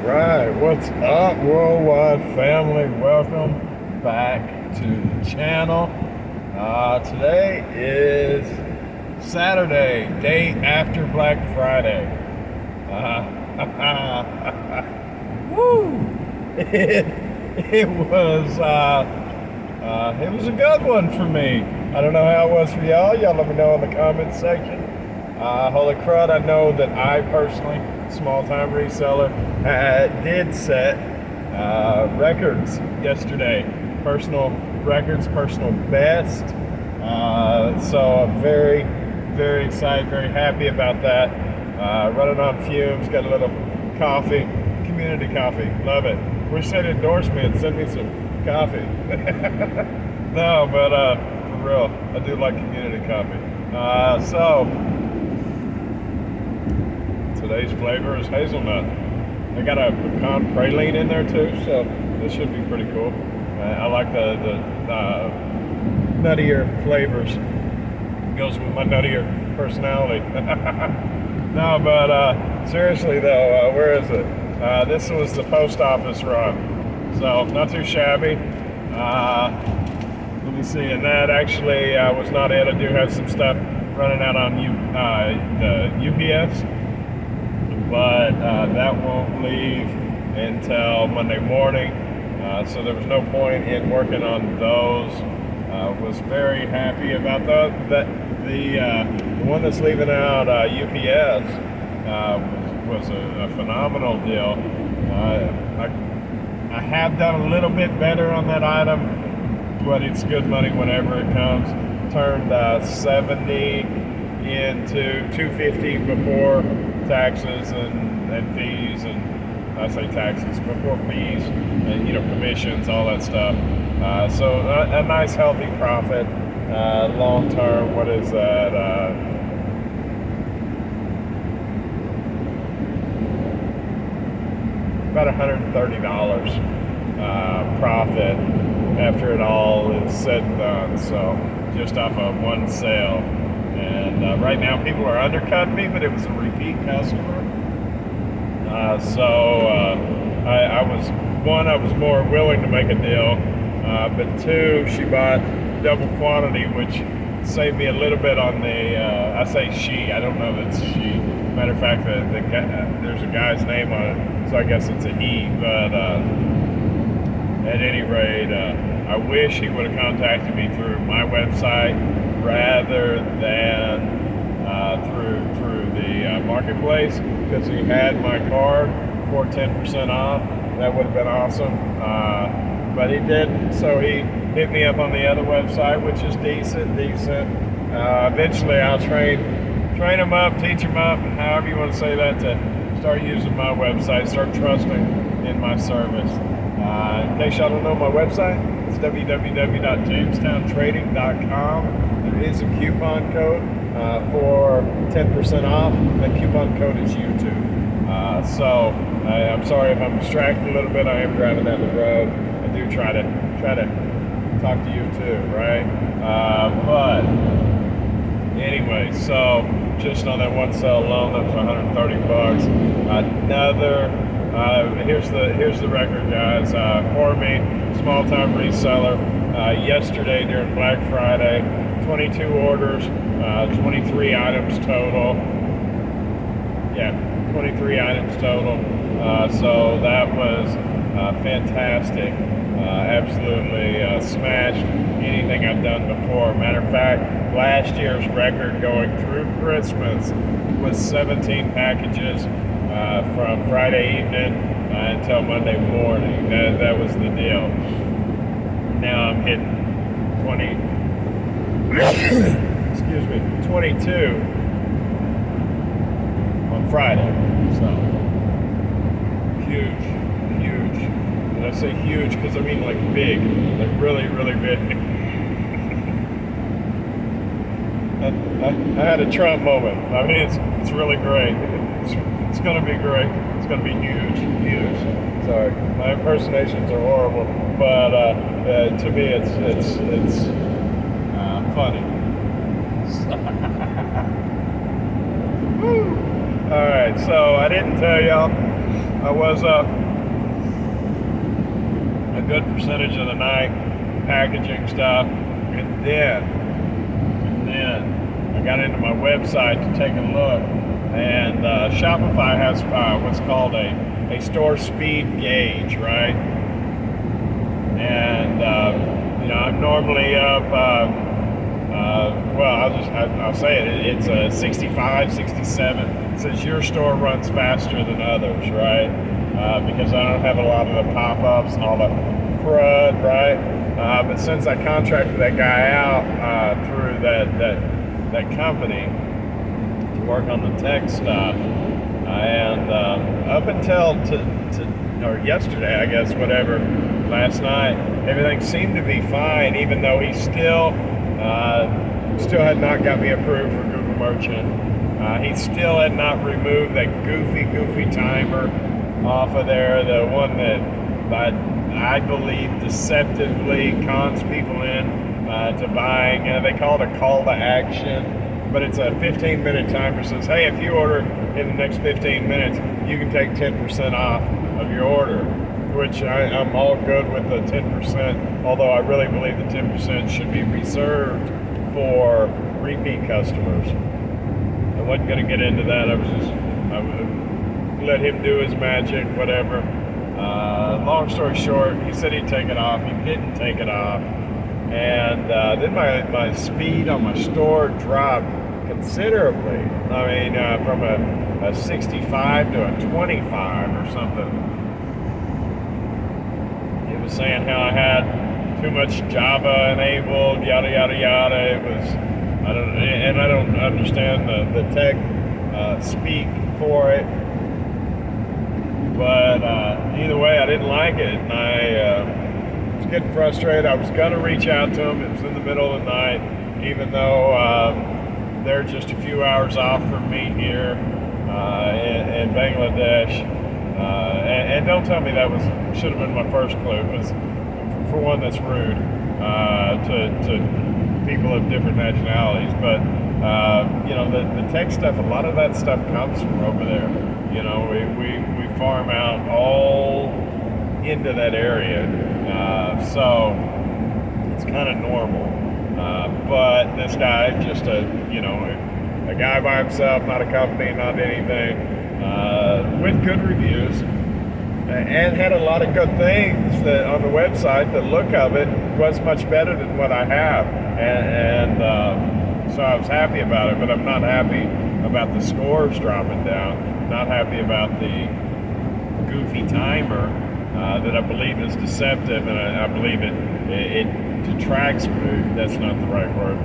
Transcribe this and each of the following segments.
Right, what's up, worldwide family? Welcome back to the channel. Today is Saturday, day after Black Friday. Woo! It was a good one for me. I don't know how it was for y'all. Y'all let me know in the comments section. Holy crud! I know that I personally, small-time reseller, did set records yesterday. Personal records, personal best. So I'm very, very excited, very happy about that. Running on fumes, got a little coffee, community coffee, love it. Wish they'd endorse me and send me some coffee. No, but for real, I do like community coffee. So today's flavor is hazelnut. They got a pecan praline in there too, so this should be pretty cool. I like the nuttier flavors. Goes with my nuttier personality. No, but seriously though, where is it? This was the post office run, so not too shabby. Let me see, and that actually was not it. I do have some stuff running out on the UPS, but that won't leave until Monday morning. So there was no point in working on those. Was very happy about that. The one that's leaving out UPS was a phenomenal deal. I have done a little bit better on that item, but it's good money whenever it comes. Turned 70 into 250 before taxes and fees, and I say taxes before fees and commissions, all that stuff. So a nice healthy profit. Long term, what is that? About $130 profit after it all is said and done. So just off of one sale. And right now people are undercutting me, but it was a repeat customer. I was more willing to make a deal, but two, she bought double quantity, which saved me a little bit on the, I say she, I don't know if it's she. Matter of fact, there's a guy's name on it, so I guess it's a he, but at any rate, I wish he would have contacted me through my website rather than through the marketplace, because he had my card for 10% off. That would have been awesome, but he didn't. So he hit me up on the other website, which is decent. Eventually, I'll train him up, teach him up, however you want to say that, to start using my website, start trusting in my service. In case y'all don't know my website, it's www.jamestowntrading.com. There is a coupon code for 10% off. That coupon code is YouTube. So I'm sorry if I'm distracted a little bit. I am driving down the road. I do try to talk to you too, right? But anyway, so just on that one sale alone, that was $130. Another. Here's the record, guys. For me, small-time reseller. Yesterday during Black Friday, 22 orders, 23 items total. Yeah, 23 items total. So that was fantastic. Absolutely smashed anything I've done before. Matter of fact, last year's record going through Christmas was 17 packages from Friday evening until Monday morning. That was the deal. Now I'm hitting 22 on Friday. So huge. And I say huge because I mean like big, like really, really big. I had a Trump moment. I mean, it's really great. It's going to be great. It's going to be huge. Sorry, my impersonations are horrible, but to me, it's funny. Woo. All right, so I didn't tell y'all I was up a good percentage of the night packaging stuff, and then I got into my website to take a look, and Shopify has what's called a store speed gauge, right? And I'm normally up. I'll say it. It's a 65, 67. It says your store runs faster than others, right? Because I don't have a lot of the pop-ups and all the crud, right? But since I contracted that guy out through that company to work on the tech stuff, and up until or yesterday, I guess, whatever, last night, everything seemed to be fine, even though he still had not got me approved for Google Merchant. He still had not removed that goofy timer off of there, the one that I believe deceptively cons people in to buying. They call it a call to action, but it's a 15-minute timer. Says, hey, if you order in the next 15 minutes, you can take 10% off of your order, which I'm all good with the 10%, although I really believe the 10% should be reserved for repeat customers. I wasn't going to get into that. I would let him do his magic, whatever. Long story short, he said he'd take it off. He didn't take it off. And then my speed on my store dropped considerably. I mean, from a 65 to a 25 or something. He was saying how I had too much Java enabled, yada yada yada. It was, I don't understand the tech speak for it, but either way, I didn't like it, and I was getting frustrated. I was gonna reach out to him. It was in the middle of the night, even though they're just a few hours off from me here in Bangladesh. And don't tell me that should have been my first clue, because for one, that's rude to people of different nationalities. But the tech stuff, a lot of that stuff comes from over there. We farm out all into that area, so it's kind of normal. But this guy, just a guy by himself, not a company, not anything, with good reviews, and had a lot of good things that on the website. The look of it was much better than what I have, and so I was happy about it. But I'm not happy about the scores dropping down. Not happy about the goofy timer that I believe is deceptive, and I believe it detracts. That's not the right word.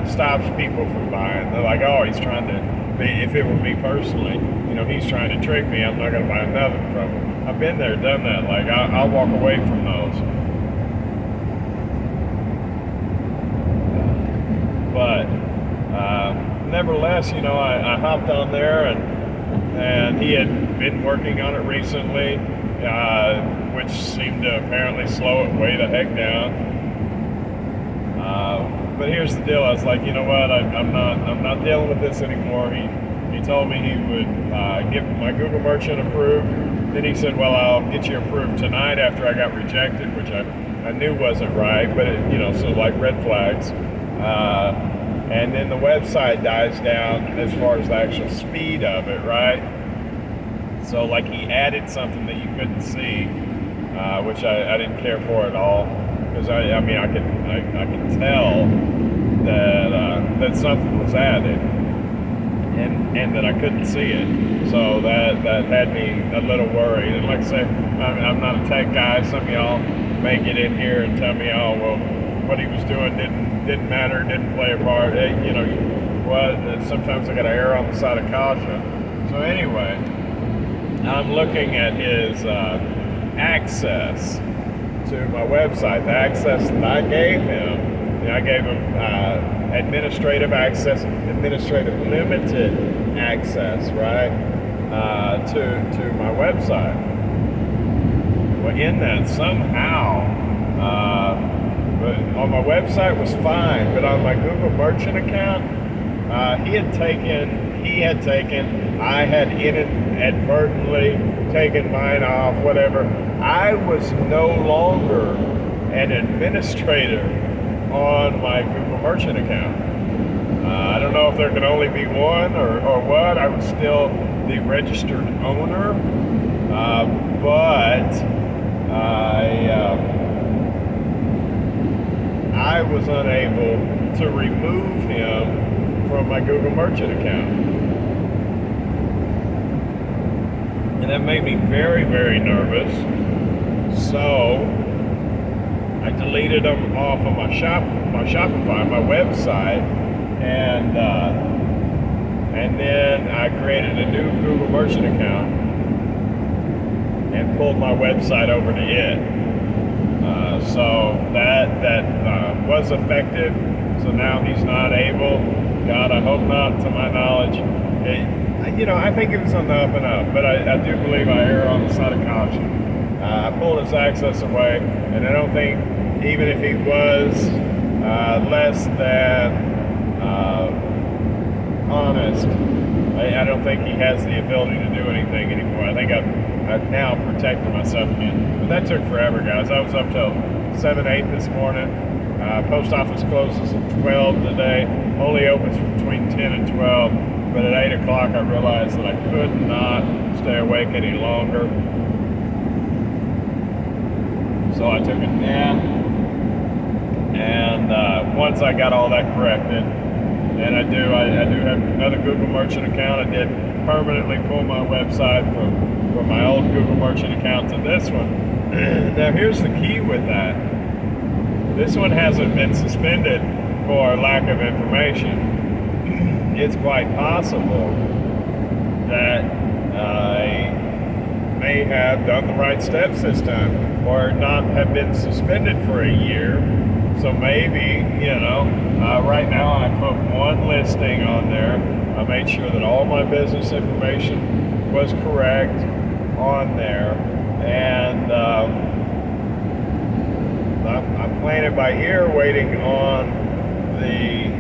It stops people from buying. They're like, oh, he's trying to. If it were me personally, he's trying to trick me. I'm not going to buy nothing from him. I've been there, done that. Like, I'll walk away from those. But nevertheless, I hopped on there, and he had been working on it recently, which seemed to apparently slow it way the heck down. But here's the deal. I was like, you know what? I'm not dealing with this anymore. He told me he would get my Google Merchant approved. Then he said, well, I'll get you approved tonight after I got rejected, which I knew wasn't right, but so like red flags. And then the website dies down as far as the actual speed of it, right? So like he added something that you couldn't see, which I didn't care for at all, because I could tell that something was added, and that I couldn't see it. So that had me a little worried. And like I say, I'm not a tech guy. Some of y'all may get in here and tell me, oh well, what he was doing didn't matter, didn't play a part. Sometimes I got to err on the side of caution. So anyway, I'm looking at his access to my website, the access that I gave him. I gave him administrative access, administrative limited access, right, to my website. Well, in that somehow, but on my website was fine, but on my Google Merchant account, he had taken he had taken, I had inadvertently taken mine off, whatever. I was no longer an administrator on my Google Merchant account. I don't know if there could only be one or what. I was still the registered owner, but I was unable to remove him from my Google Merchant account. And that made me very, very nervous. So I deleted them off of my Shopify, my website, and then I created a new Google Merchant account and pulled my website over to it. So that was effective. So now he's not able. God, I hope not, to my knowledge. I think it was on the up and up, but I do believe I err on the side of caution. I pulled his access away, and I don't think, even if he was less than honest, I don't think he has the ability to do anything anymore. I think I've now protected myself again. But that took forever, guys. I was up till 7, 8 this morning. Post office closes at 12 today. Only opens between 10 and 12. But at 8 o'clock, I realized that I could not stay awake any longer. So I took a nap. And once I got all that corrected, and I do have another Google Merchant account. I did permanently pull my website from my old Google Merchant account to this one. Now here's the key with that. This one hasn't been suspended for lack of information. It's quite possible that I may have done the right steps this time, or not have been suspended for a year. So maybe, right now I put one listing on there. I made sure that all my business information was correct on there. And I'm playing it by ear, waiting on the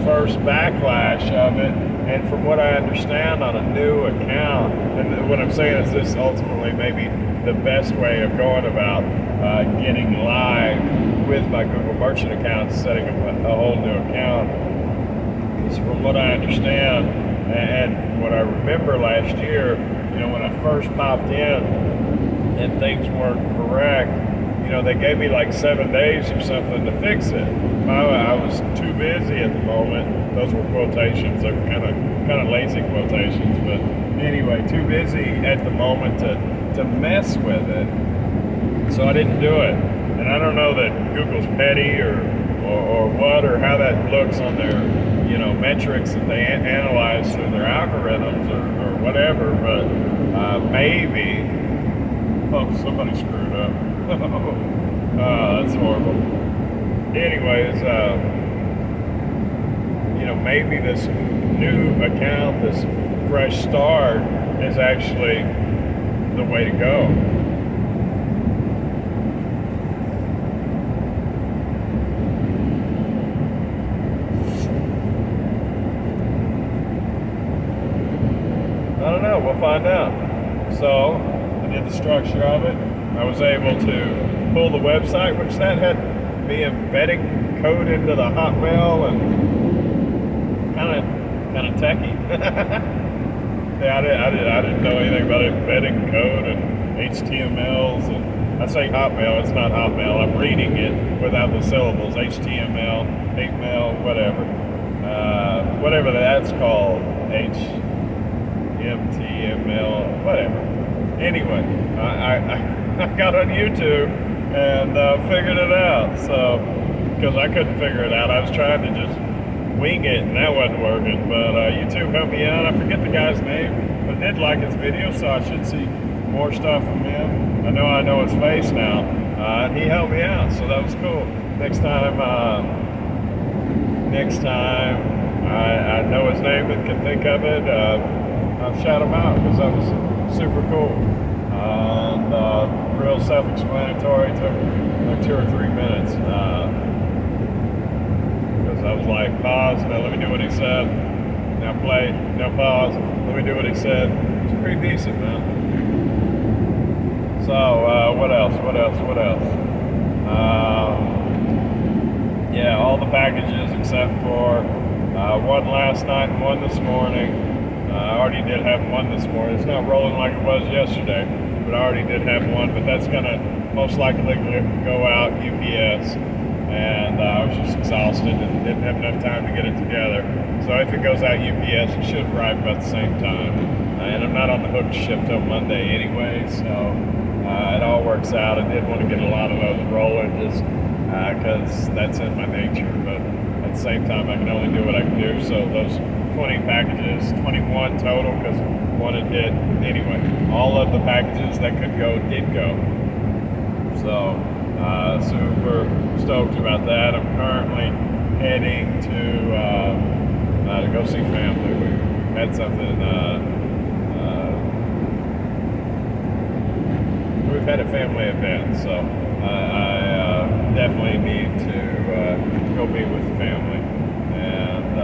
first backlash of it. And from what I understand, on a new account, and what I'm saying is this ultimately may be the best way of going about getting live with my Google Merchant account, setting up a whole new account. Because from what I understand and what I remember last year, when I first popped in and things weren't correct, they gave me like 7 days or something to fix it. I was too busy at the moment. Those were quotations. They were kind of lazy quotations, but anyway, too busy at the moment to mess with it. So I didn't do it. And I don't know that Google's petty or what, or how that looks on their metrics that they analyze through their algorithms or whatever, but maybe somebody screwed up. That's horrible. Anyways, maybe this new account, this fresh start, is actually the way to go. I don't know, we'll find out. So, I did the structure of it. I was able to pull the website, which that had me embedding code into the Hotmail, and kind of techie. Yeah, I didn't know anything about embedding code and HTMLs, and I say Hotmail, it's not Hotmail. I'm reading it without the syllables. HTML, 8mail, whatever that's called. HTML, whatever. Anyway, I got on YouTube and figured it out. So, because I couldn't figure it out, I was trying to just wing it, and that wasn't working. But YouTube helped me out. I forget the guy's name, but I did like his video, so I should see more stuff from him. I know his face now, and he helped me out, so that was cool. Next time I know his name and can think of it, I'll shout him out, because that was super cool. And real self-explanatory. Took like 2 or 3 minutes. Because I was like, pause, now let me do what he said. Now play, now pause. Let me do what he said. It's pretty decent, man. So, what else? Yeah, all the packages except for one last night and one this morning. I already did have one this morning. It's not rolling like it was yesterday, but I already did have one. But that's going to most likely go out UPS. And I was just exhausted and didn't have enough time to get it together. So if it goes out UPS, it should arrive about the same time. And I'm not on the hook to ship till Monday anyway, so it all works out. I did want to get a lot of those rolling just because that's in my nature, but at the same time I can only do what I can do. So those 20 packages, 21 total, because one had hit anyway. All of the packages that could go did go. So super stoked about that. I'm currently heading to go see family. We had something. We've had a family event, so I definitely need to go be with the family, and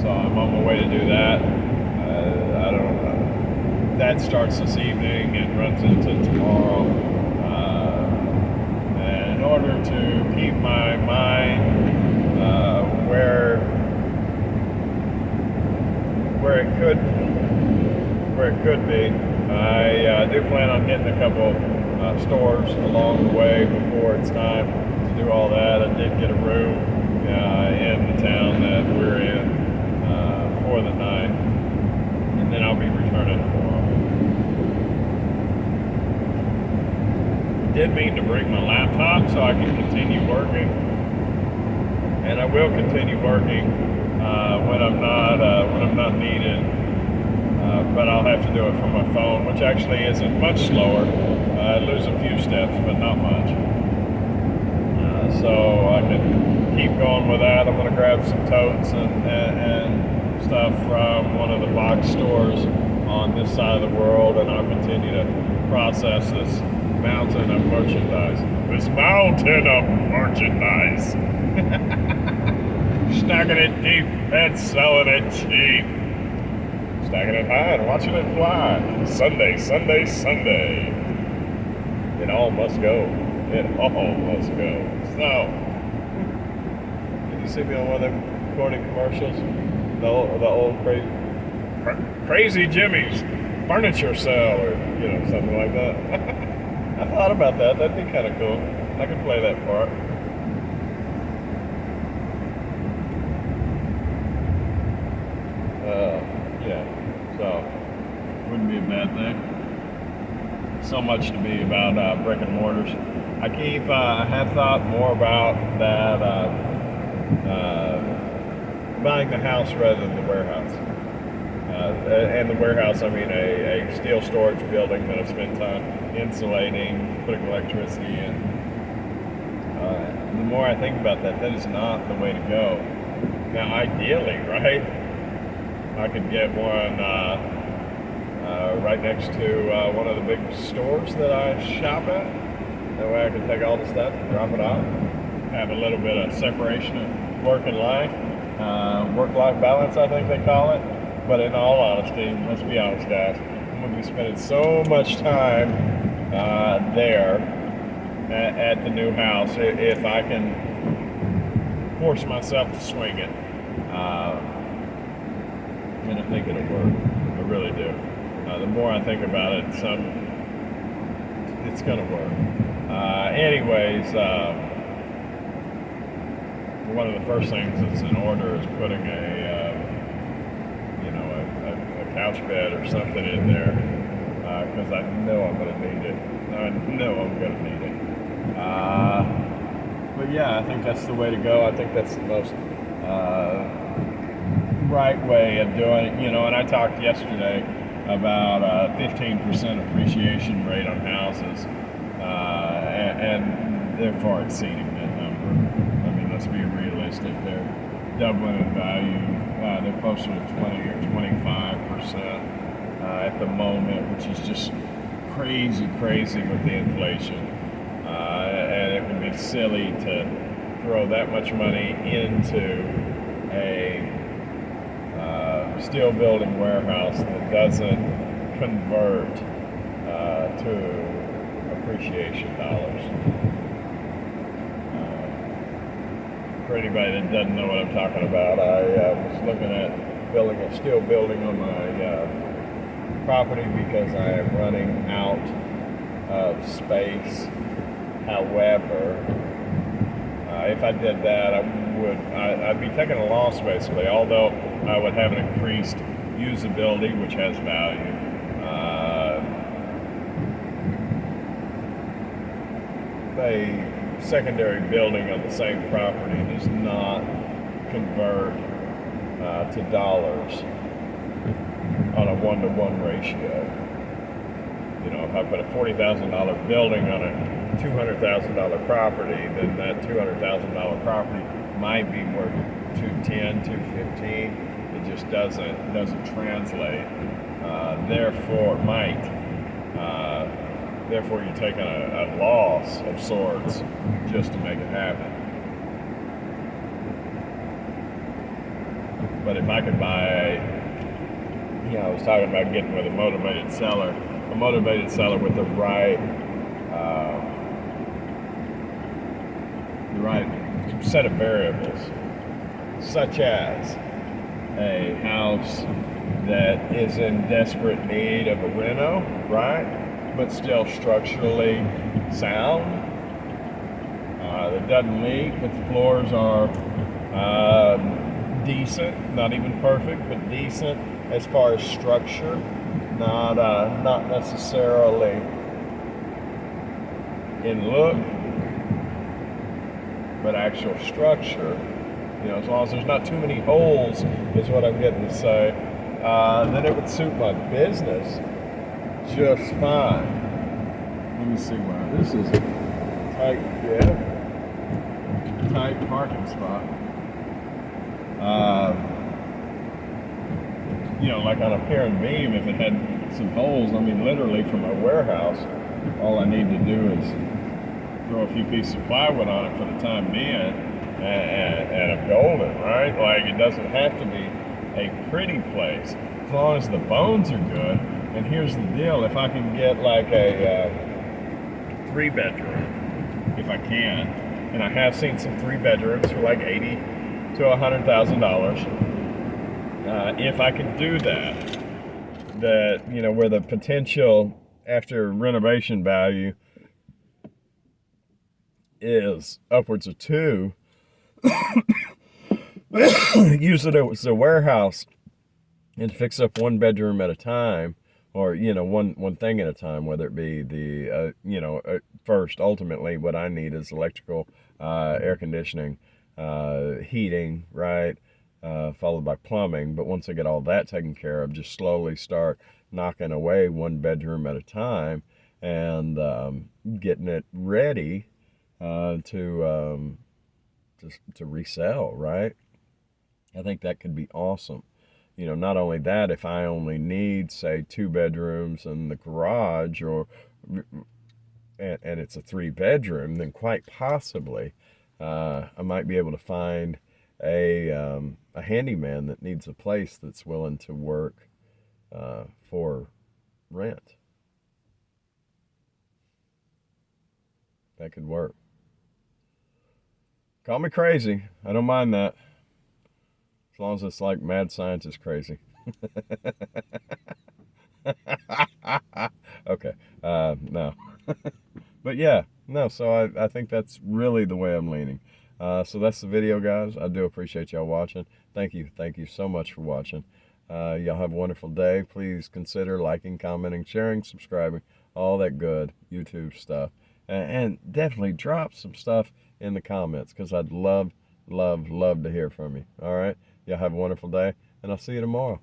so I'm on my way to do that. I don't know. That starts this evening and runs into tomorrow. And in order to keep my mind where it could be, I do plan on hitting a couple stores along the way before it's time to do all that. I did get a room in the town that we're in for the night, and then I'll be returning tomorrow. I did mean to bring my laptop so I can continue working, and I will continue working when I'm not needed. But I'll have to do it from my phone, which actually isn't much slower. I lose a few steps, but not much. So I can keep going with that. I'm going to grab some totes and stuff from one of the box stores on this side of the world, and I'll continue to process this mountain of merchandise. Stacking it deep and selling it cheap. Stacking it high and watching it fly. Sunday. It all must go. It all must go. So, did you see me on one of them recording commercials? The old crazy Jimmy's furniture sale, or something like that. I thought about that. That'd be kind of cool. I could play that part. So, wouldn't be a bad thing. So much to be about brick and mortars. I have thought more about that, buying the house rather than the warehouse. And the warehouse, I mean a steel storage building that I spent time insulating, putting electricity in. The more I think about that is not the way to go. Now, ideally, right? I could get one right next to one of the big stores that I shop at. That way I can take all the stuff and drop it off. Have a little bit of separation of work and life. Work-life balance, I think they call it. But in all honesty, let's be honest, guys, I'm going to be spending so much time there at the new house if I can force myself to swing it. And I think it'll work. I really do. The more I think about it, it's going to work. Anyways, one of the first things that's in order is putting a couch bed or something in there, because I know I'm going to need it. But yeah, I think that's the way to go. I think that's the most right way of doing it. And I talked yesterday about 15% appreciation rate on houses, and they're far exceeding that number. I mean, let's be realistic. They're doubling in value. They're closer to 20 or 25% at the moment, which is just crazy with the inflation. And it would be silly to throw that much money into a steel building warehouse that doesn't convert to appreciation dollars. For anybody that doesn't know what I'm talking about, I was looking at building a steel building on my property because I am running out of space. However, if I did that, I'd be taking a loss basically, although I would have an increased usability, which has value. A secondary building on the same property does not convert to dollars on a 1-to-1 ratio. You know, if I put a $40,000 building on a $200,000 property, then that $200,000 property might be worth 210, 215. It just doesn't translate. Therefore, you're taking a loss of sorts just to make it happen. But if I could buy, I was talking about getting with a motivated seller with the right set of variables, such as a house that is in desperate need of a reno, right? But still structurally sound. That doesn't leak, but the floors are decent, not even perfect, but decent as far as structure, not necessarily in look, but actual structure. As long as there's not too many holes, is what I'm getting to say. Then it would suit my business just fine. Let me see where this is. Tight parking spot. Like on a pier and beam, if it had some holes, literally from a warehouse, all I need to do is throw a few pieces of plywood on it for the time being, and I'm golden, right? Like, it doesn't have to be a pretty place, as long as the bones are good. And here's the deal: if I can get like a 3-bedroom, if I can, and I have seen some 3-bedrooms for like $80,000 to $100,000. If I can do that, where the potential after renovation value is upwards of 2, use it as a warehouse and fix up 1 bedroom at a time, or one thing at a time, whether it be the first, ultimately what I need is electrical, air conditioning, heating, right, followed by plumbing. But once I get all that taken care of, just slowly start knocking away 1 bedroom at a time, and getting it ready to resell, right? I think that could be awesome. Not only that, if I only need, say, 2 bedrooms and the garage, and it's a 3-bedroom, then quite possibly I might be able to find a handyman that needs a place that's willing to work for rent. That could work. Call me crazy. I don't mind that. As long as it's like mad scientist crazy. Okay. No. But yeah, no, so I think that's really the way I'm leaning. So that's the video, guys. I do appreciate y'all watching. Thank you so much for watching. Y'all have a wonderful day. Please consider liking, commenting, sharing, subscribing, all that good YouTube stuff. And definitely drop some stuff in the comments, because I'd love to hear from you. All right? Y'all have a wonderful day, and I'll see you tomorrow.